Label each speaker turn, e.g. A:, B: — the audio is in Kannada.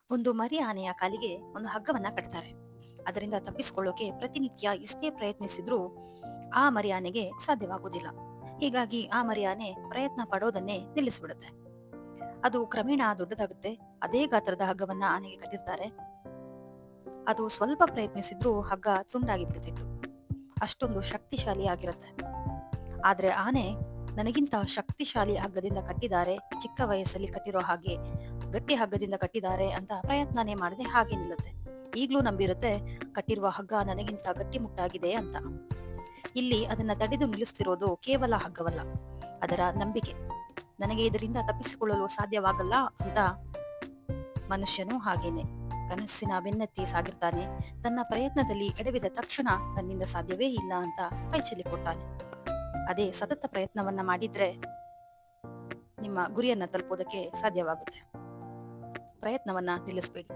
A: ಒಂದು ಮರಿ ಆನೆಯ ಕಾಲಿಗೆ ಒಂದು ಹಗ್ಗವನ್ನ ಕಟ್ತಾರೆ. ಅದರಿಂದ ತಪ್ಪಿಸಿಕೊಳ್ಳೋಕೆ ಪ್ರತಿನಿತ್ಯ ಎಷ್ಟೇ ಪ್ರಯತ್ನಿಸಿದ್ರೂ ಆ ಮರಿ ಆನೆಗೆ ಸಾಧ್ಯವಾಗುವುದಿಲ್ಲ. ಹೀಗಾಗಿ ಆ ಮರಿ ಆನೆ ಪ್ರಯತ್ನ ಪಡೋದನ್ನೇ ನಿಲ್ಲಿಸ್ಬಿಡುತ್ತೆ. ಅದು ಕ್ರಮೇಣ ದೊಡ್ಡದಾಗುತ್ತೆ. ಅದೇ ಗಾತ್ರದ ಹಗ್ಗವನ್ನ ಆನೆಗೆ ಕಟ್ಟಿರ್ತಾರೆ. ಅದು ಸ್ವಲ್ಪ ಪ್ರಯತ್ನಿಸಿದ್ರೂ ಹಗ್ಗ ತುಂಡಾಗಿ ಬಿಡ್ತಿತ್ತು. ಅಷ್ಟೊಂದು ಶಕ್ತಿಶಾಲಿ ಆಗಿರುತ್ತೆ. ಆದ್ರೆ ಆನೆ ನನಗಿಂತ ಶಕ್ತಿಶಾಲಿ ಹಗ್ಗದಿಂದ ಕಟ್ಟಿದ್ದಾರೆ, ಚಿಕ್ಕ ವಯಸ್ಸಲ್ಲಿ ಕಟ್ಟಿರೋ ಹಾಗೆ ಗಟ್ಟಿ ಹಗ್ಗದಿಂದ ಕಟ್ಟಿದ್ದಾರೆ ಅಂತ ಪ್ರಯತ್ನನೇ ಮಾಡದೆ ಹಾಗೆ ನಿಲ್ಲುತ್ತೆ. ಈಗ್ಲೂ ನಂಬಿರುತ್ತೆ ಕಟ್ಟಿರುವ ಹಗ್ಗ ನನಗಿಂತ ಗಟ್ಟಿಮುಟ್ಟಾಗಿದೆ ಅಂತ. ಇಲ್ಲಿ ಅದನ್ನ ತಡೆದು ನಿಲ್ಲಿಸ್ತಿರೋದು ಕೇವಲ ಹಗ್ಗವಲ್ಲ, ಅದರ ನಂಬಿಕೆ. ನನಗೆ ಇದರಿಂದ ತಪ್ಪಿಸಿಕೊಳ್ಳಲು ಸಾಧ್ಯವಾಗಲ್ಲ ಅಂತ. ಮನುಷ್ಯನು ಹಾಗೇನೆ ಕನಸಿನ ಬೆನ್ನತ್ತಿ ಸಾಗಿರ್ತಾನೆ. ತನ್ನ ಪ್ರಯತ್ನದಲ್ಲಿ ಎಡವಿದ ತಕ್ಷಣ ತನ್ನಿಂದ ಸಾಧ್ಯವೇ ಇಲ್ಲ ಅಂತ ಕೈಚೆಲ್ಲಿ ಕೊಡ್ತಾನೆ. ಅದೇ ಸತತ ಪ್ರಯತ್ನವನ್ನ ಮಾಡಿದ್ರೆ ನಿಮ್ಮ ಗುರಿಯನ್ನ ತಲುಪೋದಕ್ಕೆ ಸಾಧ್ಯವಾಗುತ್ತೆ. ಪ್ರಯತ್ನವನ್ನ ನಿಲ್ಲಿಸಬೇಡಿ.